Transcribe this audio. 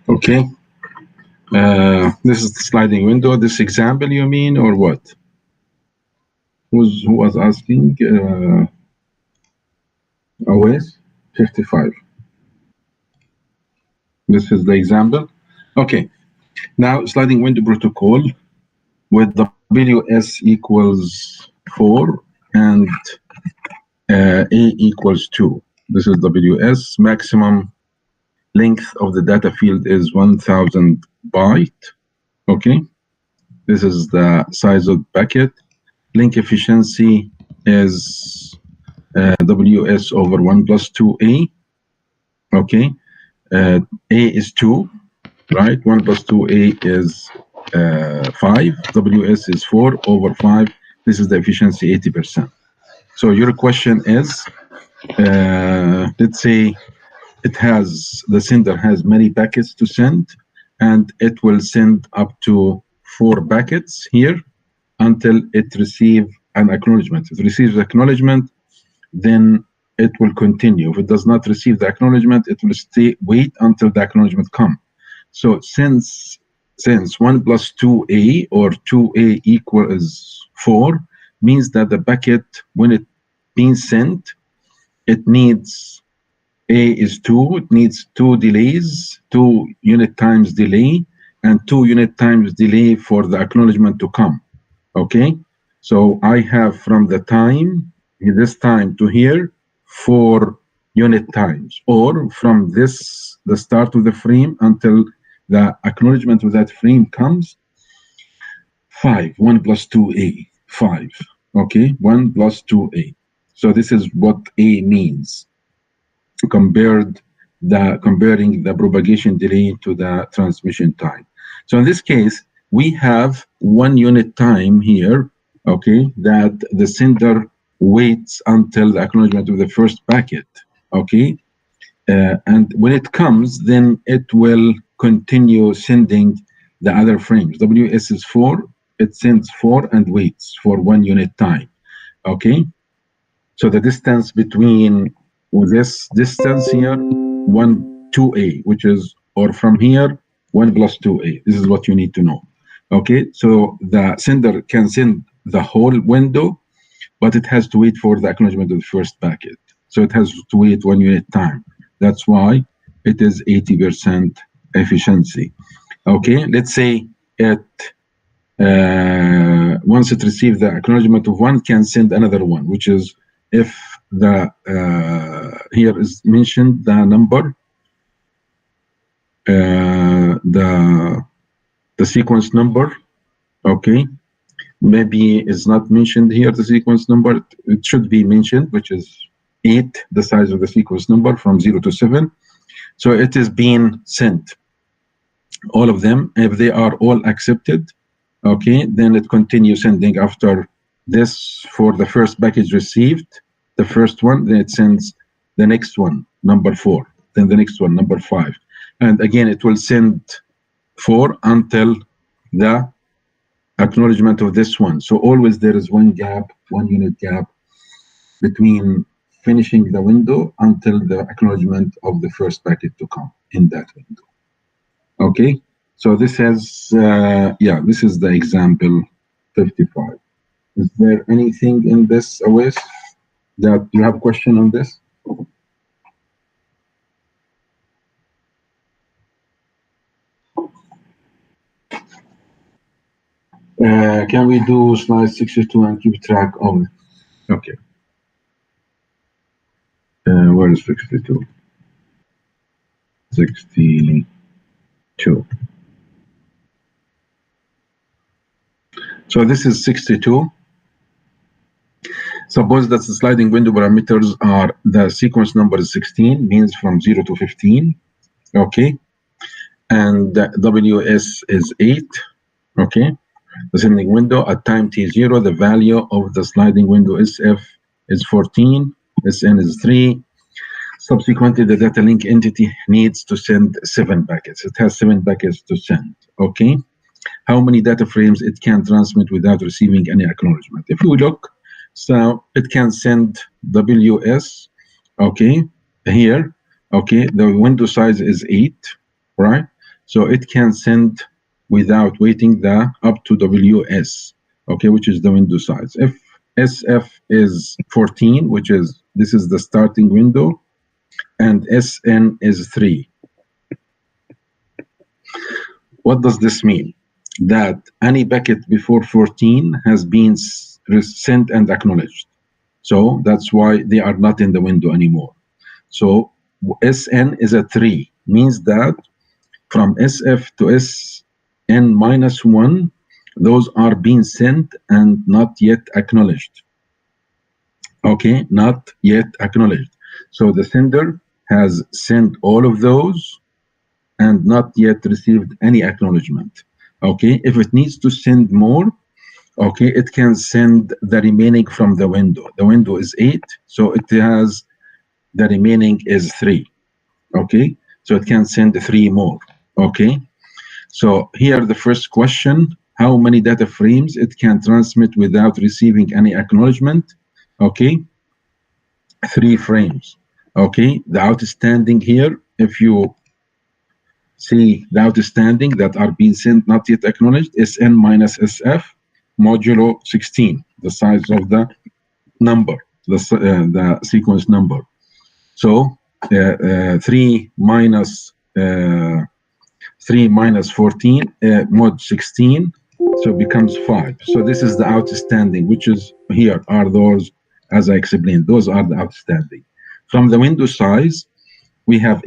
Okay. This is the sliding window. This example, you mean, or what? Who was asking? OS 55. This is the example. Okay. Now, sliding window protocol with WS equals 4 and A equals 2. This is WS. Maximum length of the data field is 1000 byte. Okay. This is the size of the packet. Link efficiency is WS over 1 plus 2A. Okay. A is 2, right? 1 plus 2A is 5. WS is 4 over 5. This is the efficiency 80%. So your question is, let's say the sender has many packets to send, and it will send up to 4 packets here until it receives an acknowledgement. If it receives acknowledgement, then it will continue. If it does not receive the acknowledgement, it will wait until the acknowledgement comes. So since 1 plus 2A or 2A equals 4 means that the packet, when it being sent, it needs A is 2, it needs 2 delays, 2 unit times delay, and 2 unit times delay for the acknowledgement to come. Okay, so I have from the time, this time to here, 4 unit times, or from this, the start of the frame until the acknowledgement of that frame comes, 5, 1 plus 2A, 5. Okay, 1 plus 2A. So this is what A means, comparing the propagation delay to the transmission time. So in this case, we have 1 unit time here, okay, that the sender waits until the acknowledgement of the first packet, okay? And when it comes, then it will continue sending the other frames. WS is 4, it sends 4 and waits for 1 unit time, okay? So the distance between this distance here, 2A, which is, or from here, 1 plus 2A. This is what you need to know. Okay, so the sender can send the whole window, but it has to wait for the acknowledgement of the first packet. So it has to wait 1 unit time. That's why it is 80% efficiency. Okay, let's say it once it receives the acknowledgement of 1, can send another one, which is if the here is mentioned the number, the sequence number, okay, maybe it's not mentioned here, the sequence number. It should be mentioned, which is 8, the size of the sequence number from 0 to 7. So it is being sent, all of them. If they are all accepted, okay, then it continues sending after this. For the first package received, the first one, then it sends the next one, number 4, then the next one, number 5, and again it will send 4 until the acknowledgement of this one. So always there is 1 gap, 1 unit gap between finishing the window until the acknowledgement of the first packet to come in that window. Okay, so this has this is the example 55. Is there anything in this, OS, that you have a question on this? Can we do slide 62 and keep track of it? Okay. Where is 62? 62. So this is 62. Suppose that the sliding window parameters are, the sequence number is 16, means from 0 to 15, okay? And WS is 8, okay? The sending window at time t0, the value of the sliding window SF is 14, SN is 3. Subsequently, the data link entity needs to send 7 packets. It has 7 packets to send, okay? How many data frames it can transmit without receiving any acknowledgement? If we look, so it can send WS, okay, here, okay, the window size is 8, right? So it can send without waiting the up to WS, okay, which is the window size. If SF is 14, which is, this is the starting window, and SN is 3. What does this mean? That any packet before 14 has been sent and acknowledged. So that's why they are not in the window anymore. So SN is a 3, means that from SF to SN minus 1, those are being sent and not yet acknowledged. Okay, not yet acknowledged. So the sender has sent all of those and not yet received any acknowledgement. Okay, if it needs to send more, okay, it can send the remaining from the window. The window is 8, so it has, the remaining is 3. Okay, so it can send 3 more. Okay, so here the first question, how many data frames it can transmit without receiving any acknowledgement? Okay, 3 frames. Okay, the outstanding here, if you see the outstanding that are being sent not yet acknowledged, SN minus SF modulo 16, the size of the number, the sequence number. So 3 minus 14 mod 16, so it becomes 5. So this is the outstanding, which is here are those, as I explained, those are the outstanding. From the window size, we have